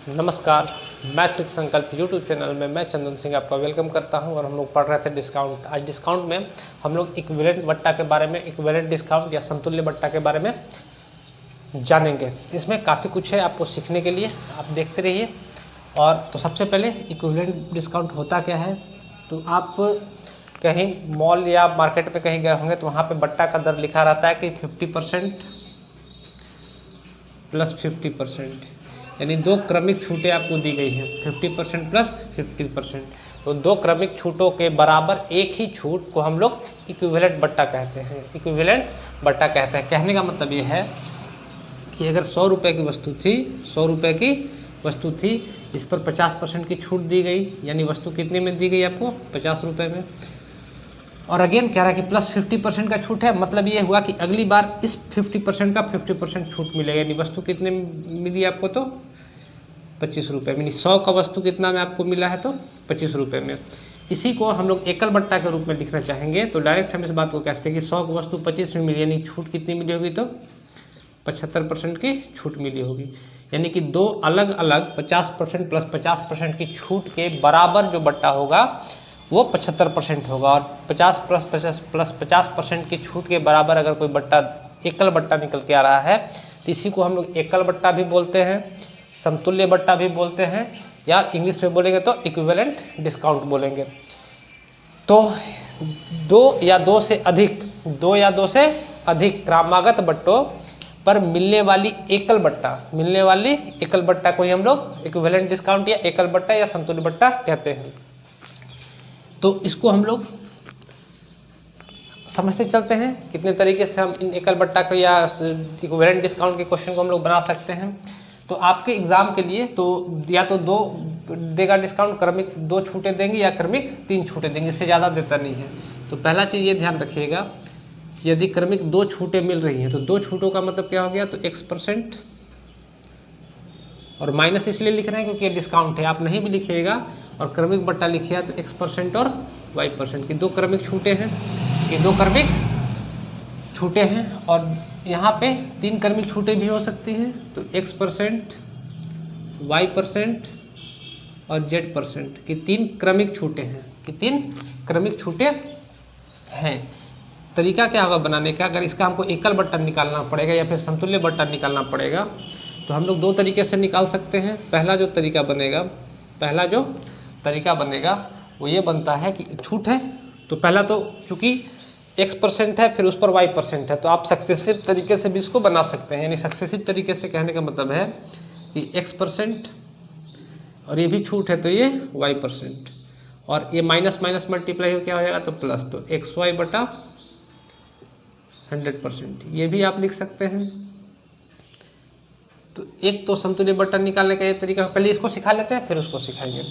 नमस्कार, मैथ संकल्प YouTube channel में मैं चंदन सिंह आपका वेलकम करता हूं। और हम लोग पढ़ रहे थे डिस्काउंट। आज डिस्काउंट में हम लोग इक्विवेलेंट बट्टा के बारे में, इक्विवेलेंट डिस्काउंट या समतुल्य बट्टा के बारे में जानेंगे। इसमें काफ़ी कुछ है आपको सीखने के लिए, आप देखते रहिए। और तो सबसे पहले इक्विवेलेंट डिस्काउंट होता क्या है, तो आप कहीं मॉल या मार्केट में कहीं गए होंगे तो वहाँ पे बट्टा का दर लिखा रहता है कि 50% प्लस 50%, यानी दो क्रमिक छूटें आपको दी गई हैं, 50% प्लस 50%। तो दो क्रमिक छूटों के बराबर एक ही छूट को हम लोग इक्विवेलेंट बट्टा कहते हैं। इक्विवेलेंट बट्टा कहते हैं। कहने का मतलब ये है कि अगर 100 रुपये की वस्तु थी, 100 रुपये की वस्तु थी, इस पर 50% की छूट दी गई, यानी वस्तु कितने में दी गई आपको, 50 रुपये में। और अगेन कह रहा है कि प्लस 50% का छूट है, मतलब ये हुआ कि अगली बार इस 50% का 50% छूट मिलेगा, यानी वस्तु कितने मिली आपको, तो 25 रुपये में। 100 का वस्तु कितना में आपको मिला है, तो 25 रुपये में। इसी को हम लोग एकल बट्टा के रूप में लिखना चाहेंगे तो डायरेक्ट हम इस बात को कहते हैं कि 100 की वस्तु 25 में मिली, यानी छूट कितनी मिली होगी, तो 75% की छूट मिली होगी। यानी कि दो अलग अलग 50% प्लस 50% की छूट के बराबर जो बट्टा होगा वो 75% होगा। और 50 प्लस 50% की छूट के बराबर अगर कोई बट्टा, एकल बट्टा निकल के आ रहा है तो इसी को हम लोग एकल बट्टा भी बोलते हैं, समतुल्य बट्टा भी बोलते हैं, या इंग्लिश में बोलेंगे तो इक्विवेलेंट डिस्काउंट बोलेंगे। तो दो या दो से अधिक क्रमागत बट्टों पर मिलने वाली एकल बट्टा को ही हम लोग इक्विवेलेंट डिस्काउंट या एकल बट्टा या समतुल्य बट्टा कहते हैं। तो इसको हम लोग समझते चलते हैं कितने तरीके से हम इन एकल बट्टा को या इक्विवेलेंट डिस्काउंट के क्वेश्चन को हम लोग बना सकते हैं। तो आपके एग्जाम के लिए तो या तो दो देगा डिस्काउंट, क्रमिक 2 छूटें देंगे, या क्रमिक 3 छूटें देंगे, इससे ज़्यादा देता नहीं है। तो पहला चीज़ ये ध्यान रखिएगा, यदि क्रमिक 2 छूटें मिल रही हैं तो 2 छूटों का मतलब क्या हो गया, तो X%, और माइनस इसलिए लिख रहे हैं क्योंकि ये डिस्काउंट है, आप नहीं भी लिखिएगा। और क्रमिक बट्टा लिखिए तो X% और Y% की 2 क्रमिक छूटें हैं, ये 2 क्रमिक छूटें हैं। और यहाँ पे 3 क्रमिक छूटें भी हो सकती हैं, तो X%, Y% और Z% की 3 क्रमिक छूटें हैं, कि 3 क्रमिक छूटें हैं। तरीका क्या होगा बनाने का, अगर इसका हमको एकल बट्टा निकालना पड़ेगा या फिर समतुल्य बट्टा निकालना पड़ेगा तो हम लोग 2 तरीके से निकाल सकते हैं। पहला जो तरीका बनेगा वो ये बनता है कि छूट है, तो पहला तो चूँकि X% है, फिर उस पर Y% है, तो आप सक्सेसिव तरीके से भी इसको बना सकते हैं। यानी सक्सेसिव तरीके से कहने का मतलब है कि X% और ये भी छूट है तो ये Y%, और ये माइनस माइनस मल्टीप्लाई हो क्या हो जाएगा, तो प्लस, तो XY बटा 100%, ये भी आप लिख सकते हैं। तो एक तो समतुल्य बट्टा निकालने का ये तरीका, पहले इसको सिखा लेते हैं फिर उसको सिखाएंगे।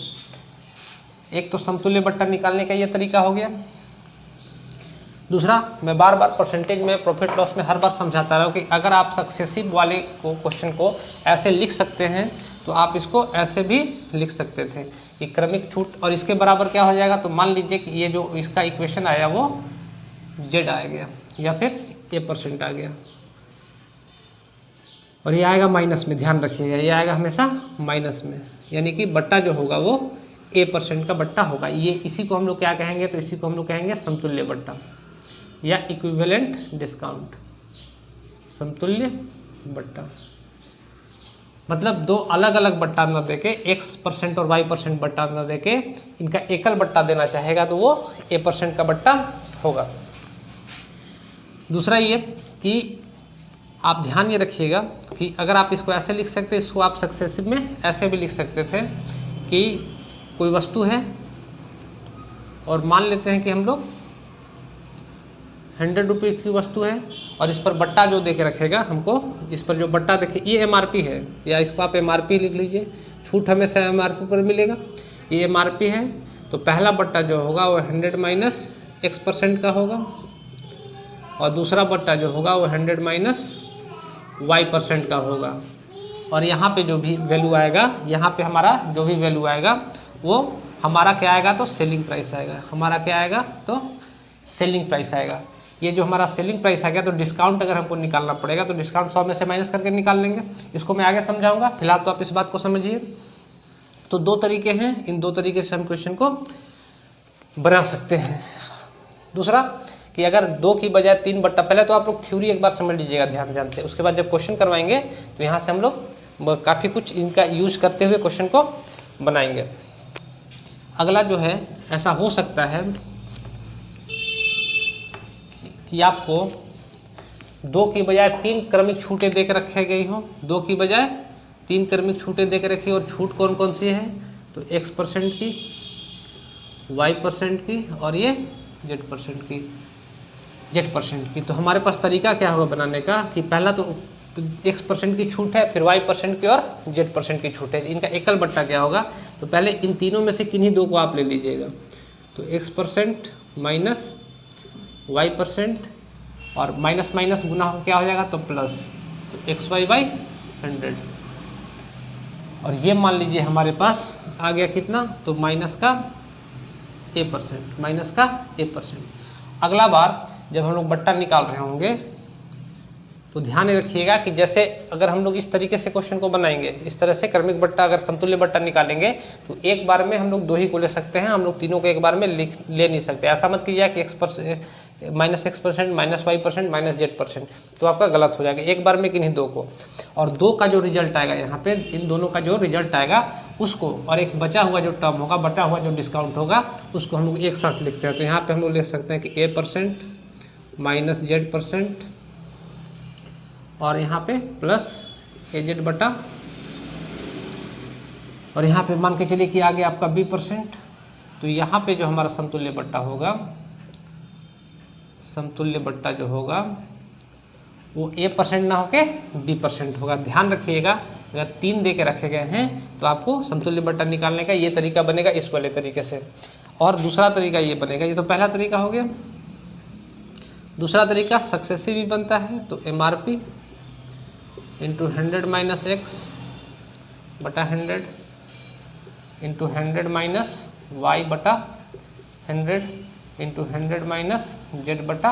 एक तो समतुल्य बट्टा निकालने का ये तरीका हो गया। दूसरा, मैं बार बार परसेंटेज में, प्रॉफिट लॉस में हर बार समझाता रहा हूँ कि अगर आप सक्सेसिव वाले क्वेश्चन को ऐसे लिख सकते हैं तो आप इसको ऐसे भी लिख सकते थे कि क्रमिक छूट, और इसके बराबर क्या हो जाएगा, तो मान लीजिए कि ये जो इसका इक्वेशन आया वो Z आ गया या फिर A% आ गया, और ये आएगा माइनस में, ध्यान रखिएगा ये आएगा हमेशा माइनस में, यानी कि बट्टा जो होगा वो A% का बट्टा होगा। ये इसी को हम लोग क्या कहेंगे, तो इसी को हम लोग कहेंगे समतुल्य बट्टा या इक्विवेलेंट डिस्काउंट। समतुल्य बट्टा मतलब 2 अलग अलग बट्टा न देके, X% और Y% बट्टा न देके इनका एकल बट्टा देना चाहेगा तो वो A% का बट्टा होगा। दूसरा ये कि आप ध्यान ये रखिएगा कि अगर आप इसको ऐसे लिख सकते, इसको आप सक्सेसिव में ऐसे भी लिख सकते थे कि कोई वस्तु है और मान लेते हैं कि हम लोग 100 रुपये की वस्तु है, और इस पर बट्टा जो दे के रखेगा हमको, इस पर जो बट्टा देखे, ये MRP है, या इसको आप MRP लिख लीजिए, छूट हमेशा MRP पर मिलेगा, ये MRP है। तो पहला बट्टा जो होगा वो 100 माइनस X% का होगा, और दूसरा बट्टा जो होगा वो 100 माइनस Y% का होगा। और यहाँ पे जो भी वैल्यू आएगा, यहाँ पे हमारा जो भी वैल्यू आएगा वो हमारा क्या आएगा, तो सेलिंग प्राइस आएगा। हमारा क्या आएगा, तो सेलिंग प्राइस आएगा। ये जो हमारा सेलिंग प्राइस आ गया, तो डिस्काउंट अगर हमको निकालना पड़ेगा तो डिस्काउंट 100 में से माइनस करके निकाल लेंगे। इसको मैं आगे समझाऊंगा, फिलहाल तो आप इस बात को समझिए। तो 2 तरीके हैं, इन 2 तरीके से हम क्वेश्चन को बना सकते हैं। दूसरा कि अगर 2 की बजाय 3 बट्टा, पहले तो आप लोग थ्योरी एक बार समझ लीजिएगा ध्यान से, उसके बाद जब क्वेश्चन करवाएंगे तो यहाँ से हम लोग काफ़ी कुछ इनका यूज करते हुए क्वेश्चन को बनाएंगे। अगला जो है, ऐसा हो सकता है कि आपको 2 की बजाय 3 क्रमिक छूटें दे के रखे गई हो, 2 की बजाय 3 क्रमिक छूटें दे के रखी, और छूट कौन कौन सी है, तो x% की, y% की और ये z% की। तो हमारे पास तरीका क्या होगा बनाने का कि पहला तो x% की छूट है, फिर y% की और z% की छूट है। इनका एकल बट्टा क्या होगा, तो पहले इन तीनों में से किन्हीं 2 को आप ले लीजिएगा। तो x% माइनस y% और माइनस माइनस गुना हो क्या हो जाएगा, तो प्लस, तो xy/100। और ये मान लीजिए हमारे पास आ गया कितना, तो माइनस का a%। अगला बार जब हम लोग बट्टा निकाल रहे होंगे तो ध्यान रखिएगा कि जैसे अगर हम लोग इस तरीके से क्वेश्चन को बनाएंगे, इस तरह से क्रमिक बट्टा अगर समतुल्य बट्टा निकालेंगे तो एक बार में हम लोग 2 ही को ले सकते हैं, हम लोग तीनों को एक बार में ले नहीं सकते। ऐसा मत कीजिए कि x% minus y% minus z%, तो आपका गलत हो जाएगा। एक बार में किन्हीं 2 को, और 2 का जो रिजल्ट आएगा यहाँ पे, इन दोनों का जो रिजल्ट आएगा उसको, और एक बचा हुआ जो टर्म होगा, बटा हुआ जो डिस्काउंट होगा, उसको हम लोग एक साथ लिखते हैं। तो यहाँ पे हम लोग लिख सकते हैं कि a% माइनस z% और यहाँ पे प्लस AZ बटा, और यहाँ पे मान के चलिए कि आगे आपका B%। तो यहाँ पे जो हमारा समतुल्य बट्टा होगा, समतुल्य बट्टा जो होगा वो A% ना होके B% होगा। ध्यान रखिएगा, अगर 3 दे के रखे गए हैं तो आपको समतुल्य बट्टा निकालने का ये तरीका बनेगा इस वाले तरीके से, और दूसरा तरीका ये बनेगा। ये तो पहला तरीका हो गया। दूसरा तरीका सक्सेसिव भी बनता है, तो MRP इंटू 100 माइनस x बटा 100 इंटू 100 माइनस y बटा 100 इंटू 100 माइनस z बटा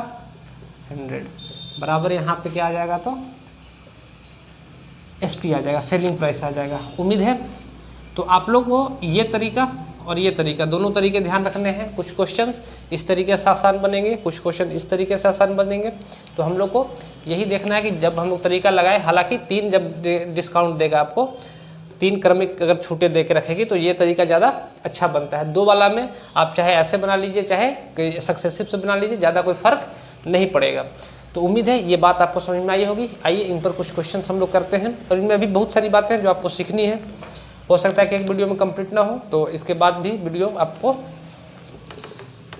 100 बराबर यहाँ पे क्या आ जाएगा, तो SP आ जाएगा, सेलिंग प्राइस आ जाएगा। उम्मीद है तो आप लोग को ये तरीका और ये तरीका, दोनों तरीके ध्यान रखने हैं। कुछ क्वेश्चंस इस तरीके से आसान बनेंगे, कुछ क्वेश्चन इस तरीके से आसान बनेंगे। तो हम लोग को यही देखना है कि जब हम लोग तरीका लगाए, हालांकि 3 जब डिस्काउंट देगा आपको, 3 क्रमिक अगर छूटे दे के रखेगी तो ये तरीका ज़्यादा अच्छा बनता है। 2 वाला में आप चाहे ऐसे बना लीजिए, चाहे सक्सेसिव से बना लीजिए, ज़्यादा कोई फ़र्क नहीं पड़ेगा। तो उम्मीद है ये बात आपको समझ में आई होगी। आइए इन पर कुछ क्वेश्चन हम लोग करते हैं, और इनमें अभी बहुत सारी बातें हैं जो आपको सीखनी है। हो सकता है कि एक वीडियो में कंप्लीट ना हो, तो इसके बाद भी वीडियो आपको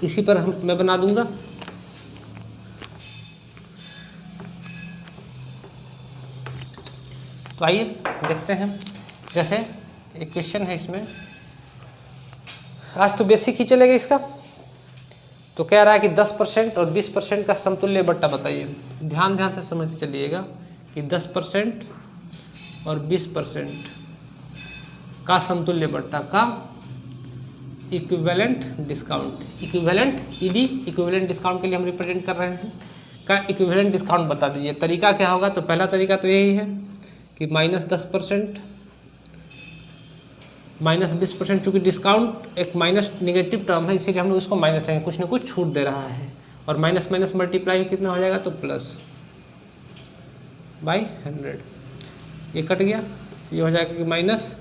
इसी पर मैं बना दूंगा। तो आइए देखते हैं। जैसे एक क्वेश्चन है इसमें, आज तो बेसिक ही चलेगा इसका। तो कह रहा है कि 10% और 20% का समतुल्य बट्टा बताइए। ध्यान से समझते चलिएगा कि 10% और 20% का समतुल्य बट्टा का equivalent discount, equivalent ED, equivalent discount के लिए हम रिप्रेजेंट कर रहे हैं, का इक्विवेलेंट डिस्काउंट बता दीजिए। तरीका क्या होगा, तो पहला तरीका तो यही है कि माइनस 10% माइनस 20%, चूँकि डिस्काउंट एक माइनस नेगेटिव टर्म है इसीलिए हम लोग इसको माइनस लेंगे, कुछ ना कुछ छूट दे रहा है, और माइनस माइनस मल्टीप्लाई कितना हो जाएगा, तो प्लस बाई 100, ये कट गया तो ये हो जाएगा कि माइनस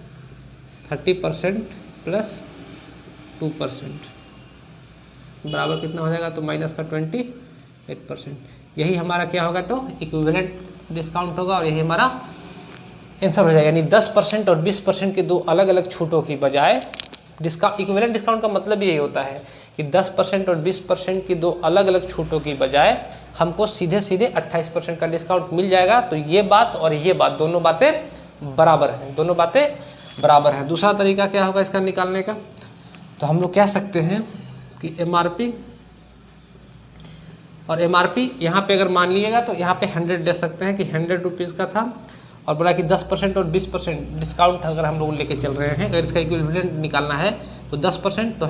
30% प्लस 2% बराबर कितना हो जाएगा, तो माइनस का 28%। यही हमारा क्या होगा, तो इक्विवेलेंट डिस्काउंट होगा, और यही हमारा आंसर हो जाएगा। यानी 10% और 20% के 2 अलग अलग छूटों की बजाय, इक्विवेलेंट डिस्काउंट का मतलब यही होता है कि 10% और 20% की 2 अलग अलग छूटों की बजाय हमको सीधे 28% का डिस्काउंट मिल जाएगा। तो ये बात और ये बात, दोनों बातें बराबर हैं, दोनों बातें बराबर है। दूसरा तरीका क्या होगा इसका निकालने का, तो हम लोग कह सकते हैं कि MRP और MRP यहाँ पे अगर मान लीजिएगा तो यहाँ पे 100 दे सकते हैं कि 100 रुपीज़ का था, और बोला कि 10% और 20% डिस्काउंट अगर हम लोग लेके चल रहे हैं, अगर इसका इक्विवेलेंट निकालना है तो 10% तो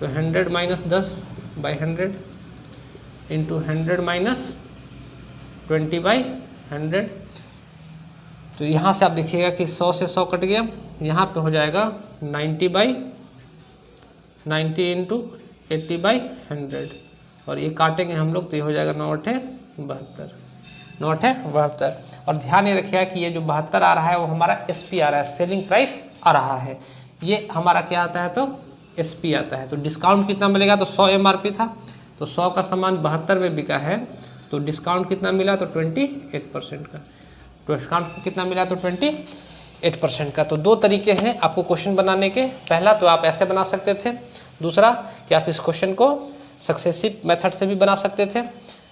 100 माइनस 10 बाई 100 इंटू 100 माइनस 20/100। तो यहाँ से आप देखिएगा कि 100 से 100 कट गया, यहाँ पे हो जाएगा 90/90 इंटू 80/100, और ये काटेंगे हम लोग तो ये हो जाएगा 9×8 = 72। और ध्यान ये रखिएगा कि ये जो 72 आ रहा है वो हमारा SP आ रहा है, सेलिंग प्राइस आ रहा है। ये हमारा क्या आता है तो SP आता है। तो डिस्काउंट कितना मिलेगा तो 100 MRP था, तो 100 का सामान 72 में बिका है, तो डिस्काउंट कितना मिला तो 28% का। डिस्काउंट कितना मिला तो 28% का। तो दो तरीके हैं आपको क्वेश्चन बनाने के। पहला तो आप ऐसे बना सकते थे, दूसरा कि आप इस क्वेश्चन को सक्सेसिव मेथड से भी बना सकते थे।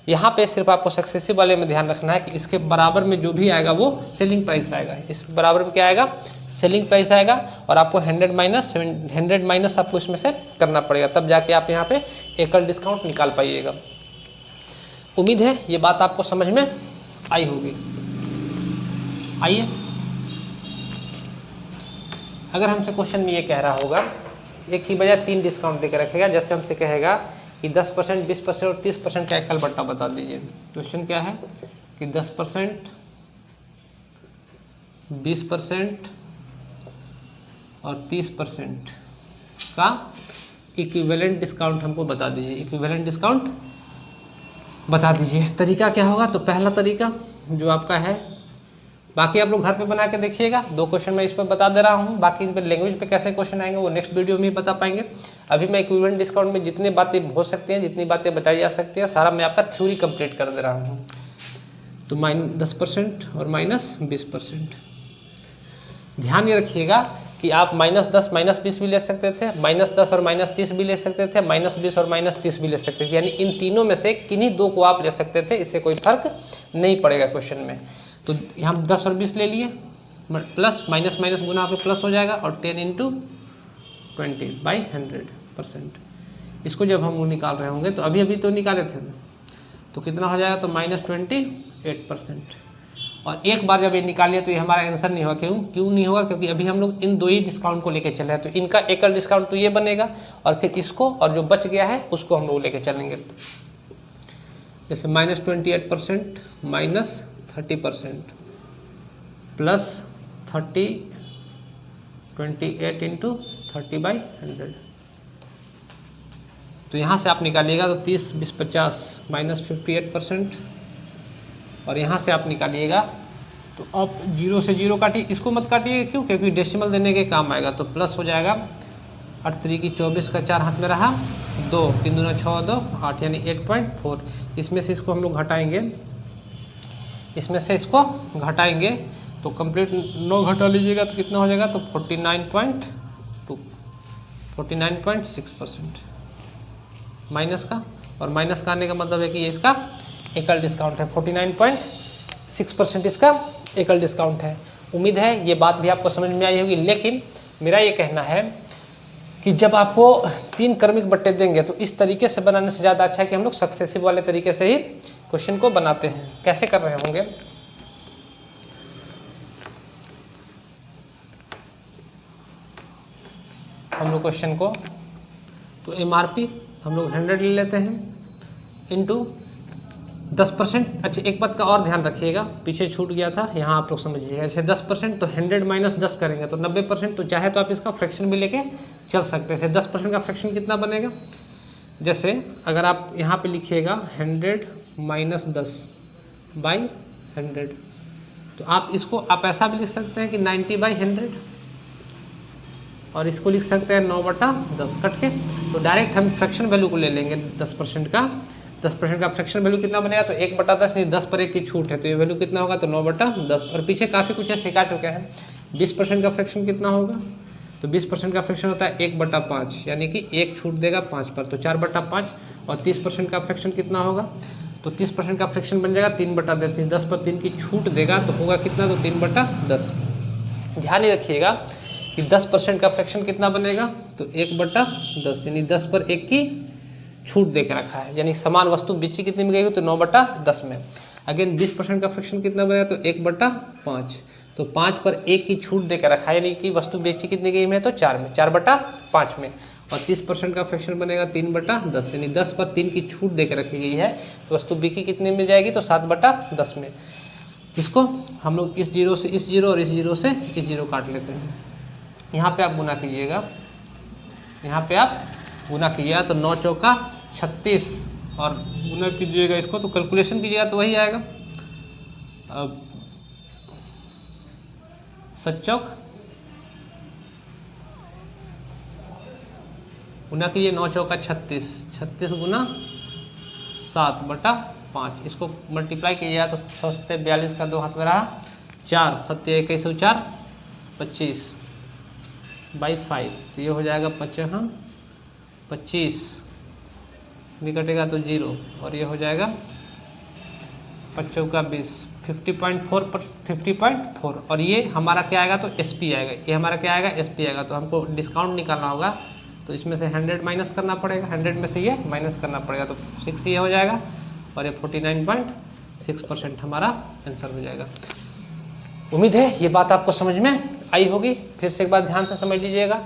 यहाँ पे सिर्फ आपको सक्सेसिव वाले में ध्यान रखना है कि इसके बराबर में जो भी आएगा वो सेलिंग प्राइस आएगा। इस बराबर में क्या आएगा, सेलिंग प्राइस आएगा, और आपको 100 माइनस आपको इसमें से करना पड़ेगा, तब जाके आप यहाँ पे एकल डिस्काउंट निकाल पाइएगा। उम्मीद है ये बात आपको समझ में आई होगी। आइए, अगर हमसे क्वेश्चन में ये कह रहा होगा एक ही बजाय 3 डिस्काउंट देकर रखेगा, जैसे हमसे कहेगा कि 10%, 20% और 30% का एकल बट्टा बता दीजिए। क्वेश्चन क्या है कि 10%, 20% और 30% का इक्विवेलेंट डिस्काउंट हमको बता दीजिए। इक्विवेलेंट डिस्काउंट बता दीजिए। तरीका क्या होगा तो पहला तरीका जो आपका है, बाकी आप लोग घर पे बना के देखिएगा। 2 क्वेश्चन मैं इस पर बता दे रहा हूँ, बाकी इन पर लैंग्वेज पे कैसे क्वेश्चन आएंगे वो नेक्स्ट वीडियो में ही बता पाएंगे। अभी मैं इक्विवेलेंट डिस्काउंट में जितनी बातें हो सकती हैं, जितनी बातें बताई जा सकती हैं, सारा मैं आपका थ्योरी कंप्लीट कर दे रहा हूँ। तो -10% और -20%। ध्यान ये रखिएगा कि आप -10 -20 भी ले सकते थे, -10 और -30 भी ले सकते थे, -20 और -30 भी ले सकते थे, यानी इन तीनों में से किन्हीं 2 को आप ले सकते थे, इससे कोई फर्क नहीं पड़ेगा क्वेश्चन में। तो हम 10 और 20 ले लिए, प्लस माइनस माइनस गुना आपके प्लस हो जाएगा, और 10 × 20/100%। इसको जब हम निकाल रहे होंगे तो अभी तो निकाले थे, तो कितना हो जाएगा तो -28%। और एक बार जब ये निकालिए तो ये हमारा आंसर नहीं होगा। क्यों नहीं होगा, क्योंकि अभी हम लोग इन 2 ही डिस्काउंट को लेके चले हैं, तो इनका एकल डिस्काउंट तो ये बनेगा, और फिर इसको और जो बच गया है उसको हम लोग लेके चलेंगे। जैसे -28% -30% प्लस 28 × 30/100। तो यहाँ से आप निकालिएगा तो 30, 20, 50 -58%, और यहाँ से आप निकालिएगा तो अब 0 से 0 काटिए, इसको मत काटिए, क्यों, क्योंकि डेसिमल देने के काम आएगा। तो प्लस हो जाएगा 8 3 की 24 का 4 हाथ में रहा, 2 3 दूना 6 2 8 यानी 8.4। इसमें से इसको हम लोग घटाएंगे, इसमें से इसको घटाएंगे तो कंप्लीट 9 घटा लीजिएगा तो कितना हो जाएगा तो 49.6% माइनस का, और माइनस का आने का मतलब है कि ये इसका एकल डिस्काउंट है। 49.6% इसका एकल डिस्काउंट है। उम्मीद है ये बात भी आपको समझ में आई होगी। लेकिन मेरा ये कहना है कि जब आपको 3 क्रमिक बट्टे देंगे तो इस तरीके से बनाने से ज़्यादा अच्छा है कि हम लोग सक्सेसिव वाले तरीके से ही क्वेश्चन को बनाते हैं। कैसे कर रहे होंगे, हम लोग क्वेश्चन को तो MRP हम लोग 100 ले लेते हैं इंटू 10%। अच्छा, एक बात का और ध्यान रखिएगा, पीछे छूट गया था, यहाँ आप लोग समझिएगा। जैसे 10% तो 100 माइनस 10 करेंगे तो 90%। तो चाहे तो आप इसका फ्रैक्शन भी लेके चल सकते हैं। जैसे 10% का फ्रैक्शन कितना बनेगा, जैसे अगर आप यहाँ पे लिखिएगा 100 माइनस 10/100, तो आप इसको आप ऐसा भी लिख सकते हैं कि 90/100, और इसको लिख सकते हैं 9/10 कट के। तो डायरेक्ट हम फ्रैक्शन वैल्यू को ले लेंगे 10% का। 10% का फ्रैक्शन वैल्यू कितना बनेगा तो 1/10, यानी 10 पर 1 की छूट है, तो ये वैल्यू कितना होगा तो 9/10। और पीछे काफ़ी कुछ सिखा चुके हैं। 20% का फ्रैक्शन कितना होगा तो 20% का फ्रैक्शन होता है 1/5, यानी कि 1 छूट देगा 5 पर, तो 4/5। और 30% का फ्रैक्शन कितना होगा तो 30% का फ्रैक्शन बन जाएगा 3/10, 10 पर 3 की छूट देगा तो होगा कितना तो 3/10। ध्यान ही रखिएगा कि 10% का फ्रैक्शन कितना बनेगा तो 1/10, यानी 10 पर 1 की छूट दे के रखा है, यानी समान वस्तु बेची कितनी में गई तो 9/10 में। अगेन 20% का फ्रैक्शन कितना बनेगा तो 1/5, तो 5 पर 1 की छूट दे के रखा है, यानी कि वस्तु बेची कितनी गई में तो 4 में, 4/5 में। और 30% का फ्रैक्शन बनेगा 3/10, यानी 10 पर 3 की छूट दे के रखी गई है। तो वस्तु बिकी कितने में जाएगी, तो 7/10 में। इसको हम लोग इस जीरो से इस जीरो और इस जीरो से इस जीरो काट लेते हैं। यहाँ पे आप गुना कीजिएगा, यहाँ पे आप गुना कीजिएगा तो 9 चौका 36 और गुना कीजिएगा इसको तो कैलकुलेशन कीजिएगा तो वही आएगा। अब 7 चौक गुना कीजिए, 9 चौका 36, 36 गुना 7/5, इसको मल्टीप्लाई कीजिएगा तो 6 सत्ते 42 का 2 हाथ में रहा 4, 7 21 4 25/5, तो ये हो जाएगा 25 नहीं कटेगा तो 0 और ये हो जाएगा 5 का 20, 50.4 और ये हमारा क्या आएगा तो SP आएगा, ये हमारा क्या आएगा SP आएगा। तो हमको डिस्काउंट निकालना होगा तो इसमें से 100 माइनस करना पड़ेगा, 100 में से ये माइनस करना पड़ेगा तो 6 ये हो जाएगा और ये 49.6% हमारा आंसर हो जाएगा। उम्मीद है ये बात आपको समझ में आई होगी। फिर से एक बार ध्यान से समझ लीजिएगा,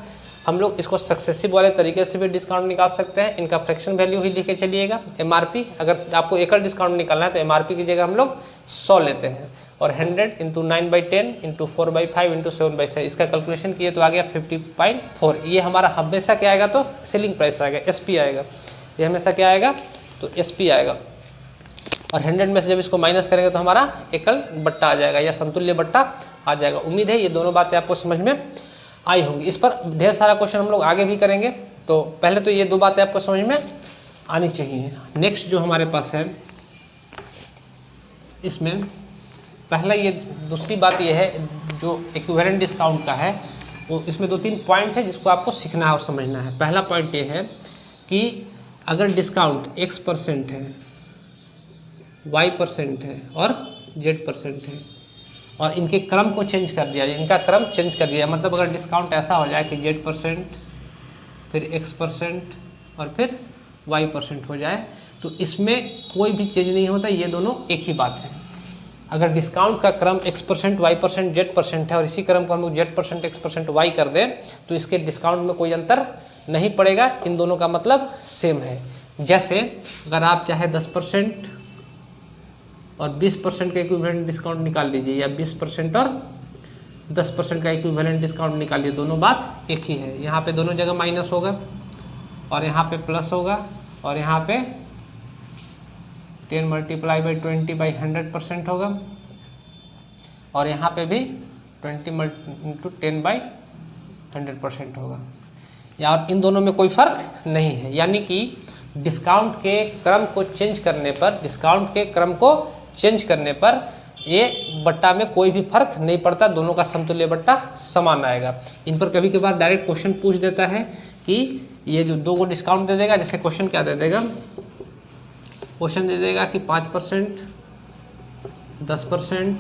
हम लोग इसको सक्सेसिव वाले तरीके से भी डिस्काउंट निकाल सकते हैं। इनका फ्रैक्शन वैल्यू ही लिखे चलिएगा। MRP अगर आपको एकल डिस्काउंट निकालना है तो MRP की जगह हम लोग 100 लेते हैं और 100 × 9/10 × 4/5 × 7/6 इसका कैलकुलेशन किए तो आ गया 50.4। ये हमारा हमेशा क्या आएगा तो सेलिंग प्राइस आएगा, SP आएगा। ये हमेशा क्या आएगा तो SP आएगा और 100 में से जब इसको माइनस करेंगे तो हमारा एकल बट्टा आ जाएगा या समतुल्य बट्टा आ जाएगा। उम्मीद है ये दोनों बातें आपको समझ में आई होंगी। इस पर ढेर सारा क्वेश्चन हम लोग आगे भी करेंगे, तो पहले तो ये 2 बातें आपको समझ में आनी चाहिए। नेक्स्ट जो हमारे पास है इसमें पहला ये दूसरी बात ये है जो इक्विवेलेंट डिस्काउंट का है, वो इसमें 2-3 पॉइंट है जिसको आपको सीखना है और समझना है। पहला पॉइंट ये है कि अगर डिस्काउंट X% है, Y% है और Z% है और इनके क्रम को चेंज कर दिया, इनका क्रम चेंज कर दिया, मतलब अगर डिस्काउंट ऐसा हो जाए कि Z% फिर X% और फिर Y% हो जाए तो इसमें कोई भी चेंज नहीं होता, ये दोनों एक ही बात है। अगर डिस्काउंट का क्रम X%, Y%, Z% है और इसी क्रम को हम लोग Z%, X% Y कर दें तो इसके डिस्काउंट में कोई अंतर नहीं पड़ेगा, इन दोनों का मतलब सेम है। जैसे अगर आप चाहे 10% और 20% का इक्विवेलेंट डिस्काउंट निकाल लीजिए या 20% और 10% का इक्विवेलेंट डिस्काउंट निकालिए, दोनों बात एक ही है। यहाँ पे दोनों जगह माइनस होगा और यहाँ पे प्लस होगा और यहाँ पे 10 × 20/100% होगा और यहाँ पे भी 20 × 10/100% होगा। या और इन दोनों में कोई फ़र्क नहीं है, यानी कि डिस्काउंट के क्रम को चेंज करने पर ये बट्टा में कोई भी फर्क नहीं पड़ता, दोनों का समतुल्य बट्टा समान आएगा। इन पर कभी कभार डायरेक्ट क्वेश्चन पूछ देता है कि ये जो 2 को डिस्काउंट दे देगा, जैसे क्वेश्चन क्या दे देगा, क्वेश्चन दे देगा कि 5%, 10%,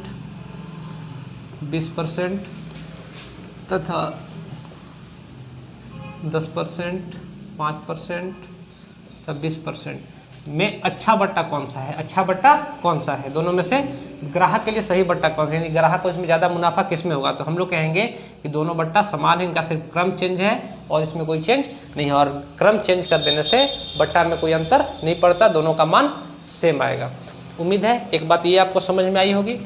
20% तथा 10%, 5%, 20% में अच्छा बट्टा कौन सा है, अच्छा बट्टा कौन सा है, दोनों में से ग्राहक के लिए सही बट्टा कौन सा है, यानी ग्राहक को इसमें ज़्यादा मुनाफा किस में होगा। तो हम लोग कहेंगे कि दोनों बट्टा समान है, इनका सिर्फ क्रम चेंज है और इसमें कोई चेंज नहीं है, और क्रम चेंज कर देने से बट्टा में कोई अंतर नहीं पड़ता, दोनों का मान सेम आएगा। उम्मीद है एक बात ये आपको समझ में आई होगी।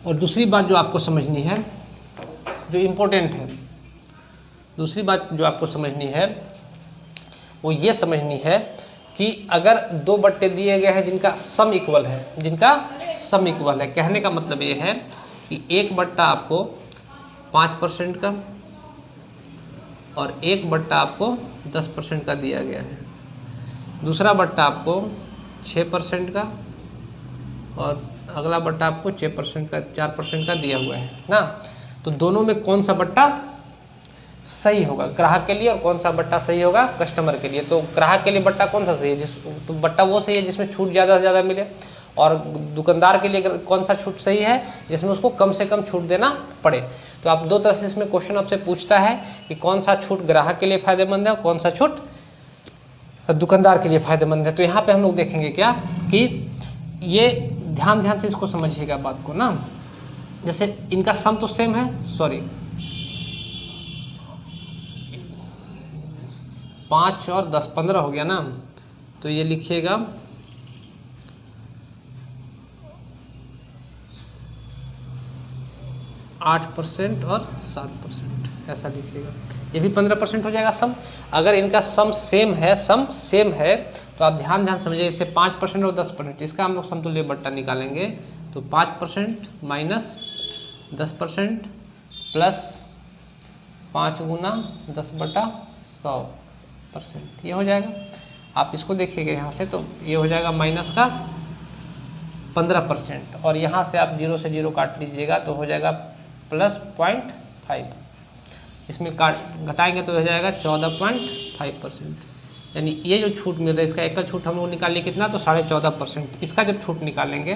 और दूसरी बात जो आपको समझनी है, जो इम्पोर्टेंट है, दूसरी बात जो आपको समझनी है वो ये समझनी है कि अगर 2 बट्टे दिए गए हैं जिनका सम इक्वल है, कहने का मतलब ये है कि एक बट्टा आपको 5% का और एक बट्टा आपको 10% का दिया गया है, दूसरा बट्टा आपको 6% का और अगला बट्टा आपको 4% का दिया हुआ है ना। तो दोनों में कौन सा बट्टा सही होगा ग्राहक के लिए और कौन सा बट्टा सही होगा कस्टमर के लिए। तो ग्राहक के लिए बट्टा कौन सा सही है, तो बट्टा वो सही है जिसमें छूट ज़्यादा से ज़्यादा मिले, और दुकानदार के लिए कौन सा छूट सही है जिसमें उसको कम से कम छूट देना पड़े। तो आप 2 तरह से इसमें क्वेश्चन आपसे पूछता है कि कौन सा छूट ग्राहक के लिए फ़ायदेमंद है और कौन सा छूट दुकानदार के लिए फ़ायदेमंद है। तो यहाँ पे हम लोग देखेंगे क्या कि ये ध्यान से इसको समझिएगा बात को ना। जैसे इनका सम तो सेम है, 5 और 10 15 हो गया ना, तो ये लिखिएगा 8% और 7%, ऐसा लिखिएगा। ये भी 15% हो जाएगा सम। अगर इनका सम सेम है तो आप ध्यान समझिए, इसे 5% और 10%, इसका हम लोग समतुल्य बट्टा निकालेंगे। तो 5% माइनस 10% प्लस 5 गुना 10/100%, ये हो जाएगा। आप इसको देखिएगा यहाँ से, तो ये हो जाएगा माइनस का 15%, और यहाँ से आप 0 से 0 काट लीजिएगा तो हो जाएगा प्लस 0.5, इसमें काट घटाएंगे तो हो जाएगा 14.5%। यानी ये जो छूट मिल रहा है, इसका एक का छूट हम लोग निकाल लिए कितना, तो 14.5%। इसका जब छूट निकालेंगे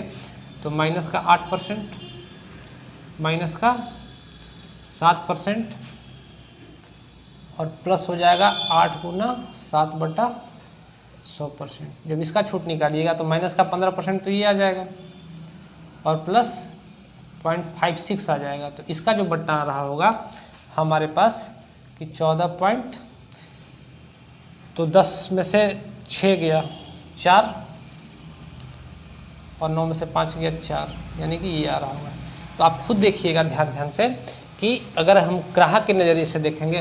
तो माइनस का 8%, माइनस का 7% और प्लस हो जाएगा 8 गुना 7/100%। जब इसका छूट निकालिएगा तो माइनस का 15% तो ये आ जाएगा और प्लस 0.56 आ जाएगा। तो इसका जो बट्टा आ रहा होगा हमारे पास कि 14 तो 10 में से 6 गया 4 और 9 में से 5 गया 4, यानी कि ये आ रहा होगा। तो आप खुद देखिएगा ध्यान से कि अगर हम ग्राहक के नज़रिए से देखेंगे,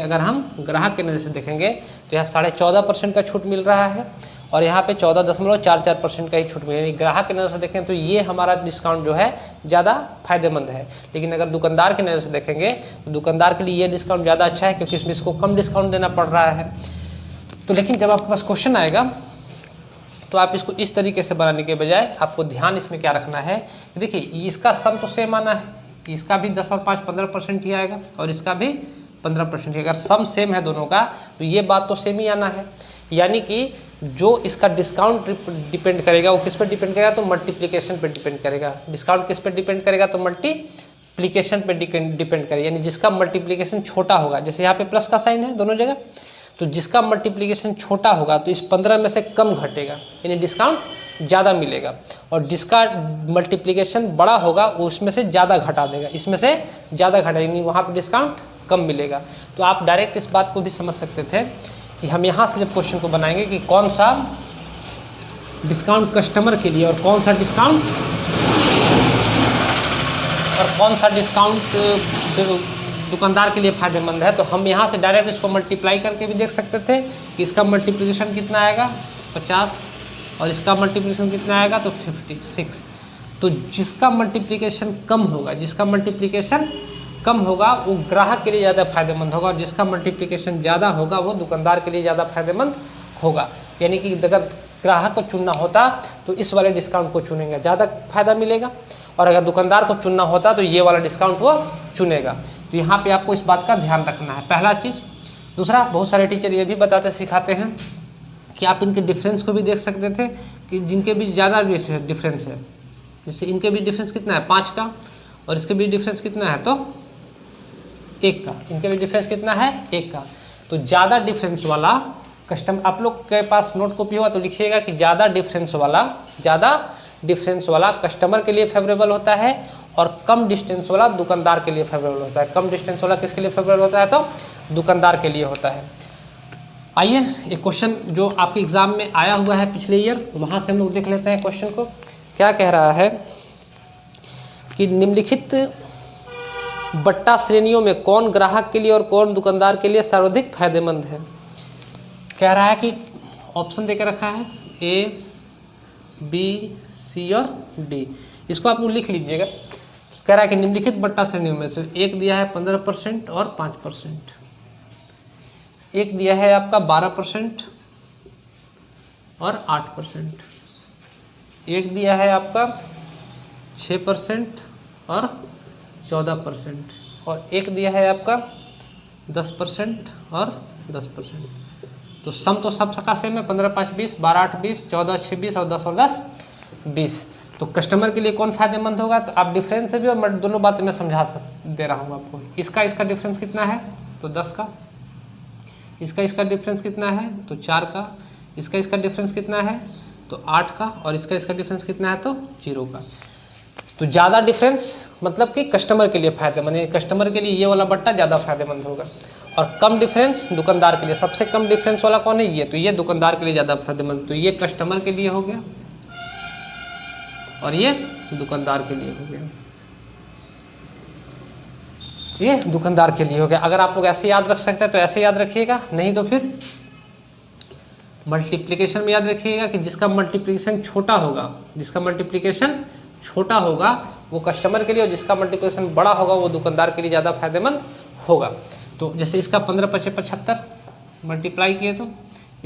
तो यहाँ 14.5% का छूट मिल रहा है और यहाँ पे 14.44% का ही छूट मिल रहा है। ग्राहक के नज़र से देखें तो ये हमारा डिस्काउंट जो है ज़्यादा फायदेमंद है। लेकिन अगर दुकानदार के नज़र से देखेंगे तो दुकानदार के लिए ये डिस्काउंट ज़्यादा अच्छा है, क्योंकि इसमें इसको कम डिस्काउंट देना पड़ रहा है। तो लेकिन जब आपके पास क्वेश्चन आएगा तो आप इसको इस तरीके से बनाने के बजाय आपको ध्यान इसमें क्या रखना है, देखिए इसका सम तो सेम आना है, इसका भी 10 और 5 15% ही आएगा और इसका भी 15% ही। अगर सम सेम है दोनों का तो ये बात तो सेम ही आना है। यानी कि जो इसका डिस्काउंट डिपेंड करेगा वो किस पर डिपेंड करेगा, तो मल्टीप्लिकेशन पर डिपेंड करेगा। डिस्काउंट किस पर डिपेंड करेगा, तो मल्टीप्लिकेशन पर डिपेंड करेगा। यानी जिसका मल्टीप्लिकेशन छोटा होगा, जैसे यहाँ पे प्लस का साइन है दोनों जगह, तो जिसका मल्टीप्लिकेशन छोटा होगा तो इस 15 में से कम घटेगा, यानी डिस्काउंट ज़्यादा मिलेगा। और जिसका मल्टीप्लिकेशन बड़ा होगा वो उसमें से ज़्यादा घटा देगा, इसमें से ज़्यादा घटा, यानी वहाँ पे डिस्काउंट कम मिलेगा। तो आप डायरेक्ट इस बात को भी समझ सकते थे कि हम यहाँ से जब क्वेश्चन को बनाएंगे कि कौन सा डिस्काउंट कस्टमर के लिए और कौन सा डिस्काउंट दुकानदार के लिए फ़ायदेमंद है, तो हम यहाँ से डायरेक्ट इसको मल्टीप्लाई करके भी देख सकते थे कि इसका मल्टीप्लिकेशन कितना आएगा 50 और इसका मल्टीप्लिकेशन कितना आएगा तो 56। तो जिसका मल्टीप्लिकेशन कम होगा वो ग्राहक के लिए ज़्यादा फायदेमंद होगा और जिसका मल्टीप्लिकेशन ज़्यादा होगा वो दुकानदार के लिए ज़्यादा फायदेमंद होगा। यानी कि अगर ग्राहक को चुनना होता तो इस वाले डिस्काउंट को चुनेगा, ज़्यादा फायदा मिलेगा, और अगर दुकानदार को चुनना होता तो ये वाला डिस्काउंट वो चुनेगा। तो यहाँ पे आपको इस बात का ध्यान रखना है, पहला चीज़। दूसरा, बहुत सारे टीचर ये भी बताते सिखाते हैं कि आप इनके डिफरेंस को भी देख सकते थे कि जिनके बीच ज़्यादा डिफरेंस है, जैसे इनके बीच डिफरेंस कितना है 5 का और इसके बीच डिफरेंस कितना है तो 1 का, इनके बीच डिफरेंस कितना है 1 का। तो ज़्यादा डिफरेंस वाला कस्टमर, आप लोग के पास नोट कॉपी होगा तो लिखिएगा कि ज़्यादा डिफरेंस वाला कस्टमर के लिए फेवरेबल होता है और कम डिस्टेंस वाला दुकानदार के लिए फेवरेबल होता है। कम डिस्टेंस वाला किसके लिए फेवरेबल होता है तो दुकानदार के लिए होता है। आइए एक क्वेश्चन जो आपके एग्जाम में आया हुआ है पिछले ईयर, वहाँ से हम लोग देख लेते हैं क्वेश्चन को। क्या कह रहा है कि निम्नलिखित बट्टा श्रेणियों में कौन ग्राहक के लिए और कौन दुकानदार के लिए सर्वाधिक फायदेमंद है। कह रहा है कि ऑप्शन देकर रखा है A, B, C और D। इसको आप लोग लिख लीजिएगा। कह रहा है कि निम्नलिखित बट्टा श्रेणियों में से एक दिया है 15% और 5%, एक दिया है आपका 12% और 8%, एक दिया है आपका 6% और 14% और एक दिया है आपका 10% और 10%। तो सम तो सब का सेम है, 15 5 20, 12 8 20, 14 6 20 और 10 और 10 20। तो कस्टमर के लिए कौन फायदेमंद होगा, तो आप डिफरेंस से भी और दोनों बातें मैं समझा दे रहा हूँ आपको। इसका डिफरेंस कितना है तो 10 का, इसका डिफरेंस कितना है तो 4 का, इसका डिफरेंस कितना है तो 8 का और इसका डिफरेंस कितना है तो 0 का। तो ज़्यादा डिफरेंस मतलब कि कस्टमर के लिए फ़ायदेमंद है, कस्टमर के लिए ये वाला बट्टा ज़्यादा फायदेमंद होगा। और कम डिफरेंस दुकानदार के लिए, सबसे कम डिफरेंस वाला कौन है, ये, तो ये दुकानदार के लिए ज़्यादा फायदेमंद, तो ये कस्टमर के लिए हो गया और ये दुकानदार के लिए हो गया, ये दुकानदार के लिए हो गया। अगर आप लोग ऐसे याद रख सकते हैं तो ऐसे याद रखिएगा, नहीं तो फिर मल्टीप्लिकेशन में याद रखिएगा कि जिसका मल्टीप्लिकेशन छोटा होगा, जिसका मल्टीप्लिकेशन छोटा होगा वो कस्टमर के लिए, और जिसका मल्टीप्लिकेशन बड़ा होगा वो दुकानदार के लिए ज़्यादा फायदेमंद होगा। तो जैसे इसका 15 × 5 = 75 मल्टीप्लाई किए तो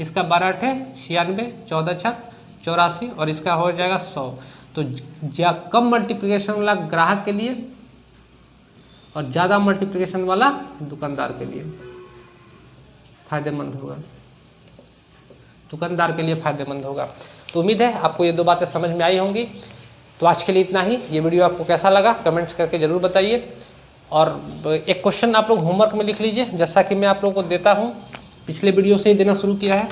इसका 12 × 8 = 96, 14 × 6 = 84 और इसका हो जाएगा 100। तो कम मल्टीप्लिकेशन वाला ग्राहक के लिए और ज़्यादा मल्टीप्लिकेशन वाला दुकानदार के लिए फायदेमंद होगा, दुकानदार के लिए फायदेमंद होगा। तो उम्मीद है आपको ये 2 बातें समझ में आई होंगी। तो आज के लिए इतना ही। ये वीडियो आपको कैसा लगा कमेंट्स करके ज़रूर बताइए, और एक क्वेश्चन आप लोग होमवर्क में लिख लीजिए, जैसा कि मैं आप लोगों को देता हूँ, पिछले वीडियो से ही देना शुरू किया है।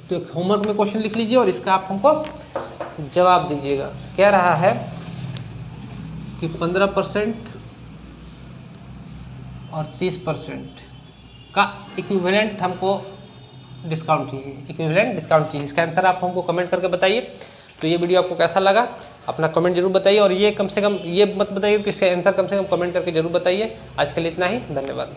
तो एक होमवर्क में क्वेश्चन लिख लीजिए और इसका आप हमको जवाब दीजिएगा। कह रहा है कि 15% और 30% का इक्विवेलेंट हमको डिस्काउंट चाहिए, इक्विवेलेंट डिस्काउंट चाहिए। इसका आंसर आप हमको कमेंट करके बताइए। तो ये वीडियो आपको कैसा लगा अपना कमेंट जरूर बताइए, और ये कम से कम ये मत बताइए कि इसका आंसर कम से कम कमेंट करके जरूर बताइए। आज के लिए इतना ही, धन्यवाद।